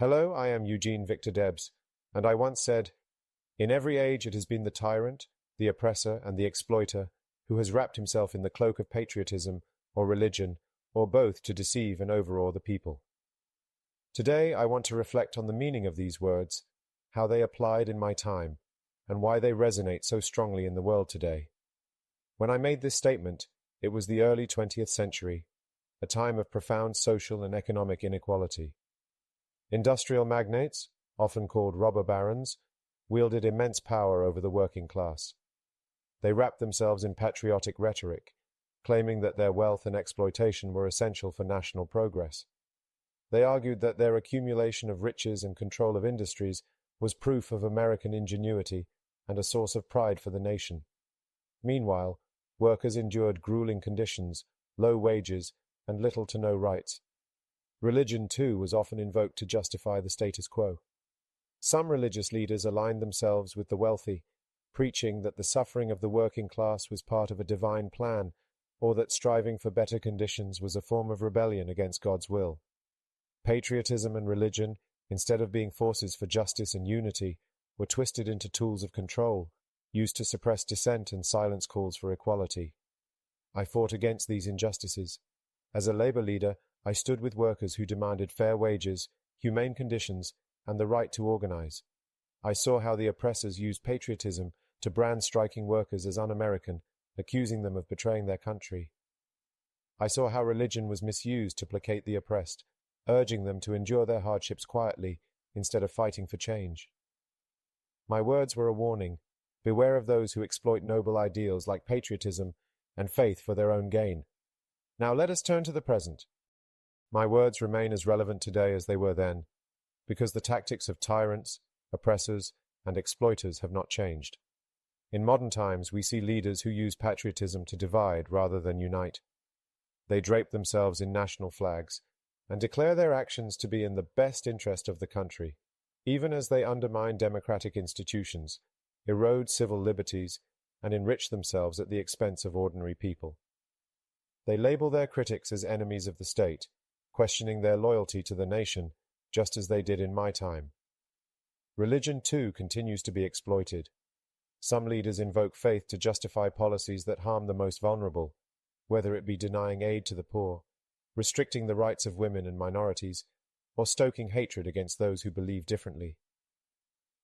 Hello, I am Eugene Victor Debs, and I once said, "In every age it has been the tyrant, the oppressor, and the exploiter who has wrapped himself in the cloak of patriotism or religion, or both, to deceive and overawe the people." Today I want to reflect on the meaning of these words, how they applied in my time, and why they resonate so strongly in the world today. When I made this statement, it was the early 20th century, a time of profound social and economic inequality. Industrial magnates, often called robber barons, wielded immense power over the working class. They wrapped themselves in patriotic rhetoric, claiming that their wealth and exploitation were essential for national progress. They argued that their accumulation of riches and control of industries was proof of American ingenuity and a source of pride for the nation. Meanwhile, workers endured grueling conditions, low wages, and little to no rights. Religion, too, was often invoked to justify the status quo. Some religious leaders aligned themselves with the wealthy, preaching that the suffering of the working class was part of a divine plan, or that striving for better conditions was a form of rebellion against God's will. Patriotism and religion, instead of being forces for justice and unity, were twisted into tools of control, used to suppress dissent and silence calls for equality. I fought against these injustices. As a labor leader, I stood with workers who demanded fair wages, humane conditions, and the right to organize. I saw how the oppressors used patriotism to brand striking workers as un-American, accusing them of betraying their country. I saw how religion was misused to placate the oppressed, urging them to endure their hardships quietly instead of fighting for change. My words were a warning. Beware of those who exploit noble ideals like patriotism and faith for their own gain. Now let us turn to the present. My words remain as relevant today as they were then, because the tactics of tyrants, oppressors, and exploiters have not changed. In modern times, we see leaders who use patriotism to divide rather than unite. They drape themselves in national flags and declare their actions to be in the best interest of the country, even as they undermine democratic institutions, erode civil liberties, and enrich themselves at the expense of ordinary people. They label their critics as enemies of the state, questioning their loyalty to the nation, just as they did in my time. Religion, too, continues to be exploited. Some leaders invoke faith to justify policies that harm the most vulnerable, whether it be denying aid to the poor, restricting the rights of women and minorities, or stoking hatred against those who believe differently.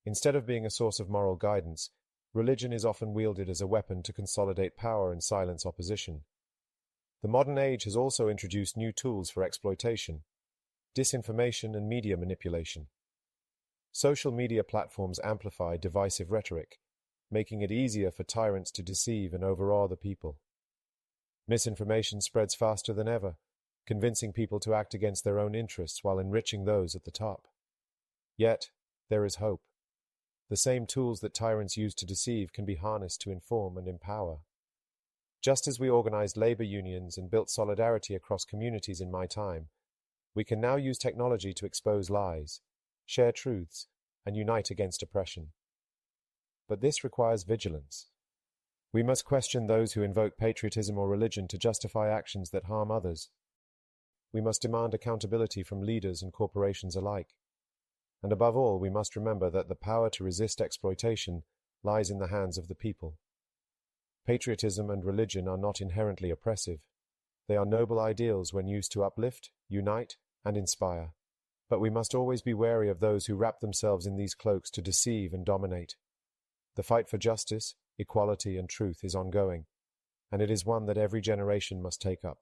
Instead of being a source of moral guidance, religion is often wielded as a weapon to consolidate power and silence opposition. The modern age has also introduced new tools for exploitation, disinformation and media manipulation. Social media platforms amplify divisive rhetoric, making it easier for tyrants to deceive and overawe the people. Misinformation spreads faster than ever, convincing people to act against their own interests while enriching those at the top. Yet, there is hope. The same tools that tyrants use to deceive can be harnessed to inform and empower. Just as we organized labor unions and built solidarity across communities in my time, we can now use technology to expose lies, share truths, and unite against oppression. But this requires vigilance. We must question those who invoke patriotism or religion to justify actions that harm others. We must demand accountability from leaders and corporations alike. And above all, we must remember that the power to resist exploitation lies in the hands of the people. Patriotism and religion are not inherently oppressive. They are noble ideals when used to uplift, unite, and inspire. But we must always be wary of those who wrap themselves in these cloaks to deceive and dominate. The fight for justice, equality, and truth is ongoing, and it is one that every generation must take up.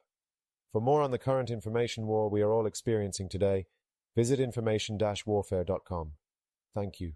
For more on the current information war we are all experiencing today, visit information-warfare.com. Thank you.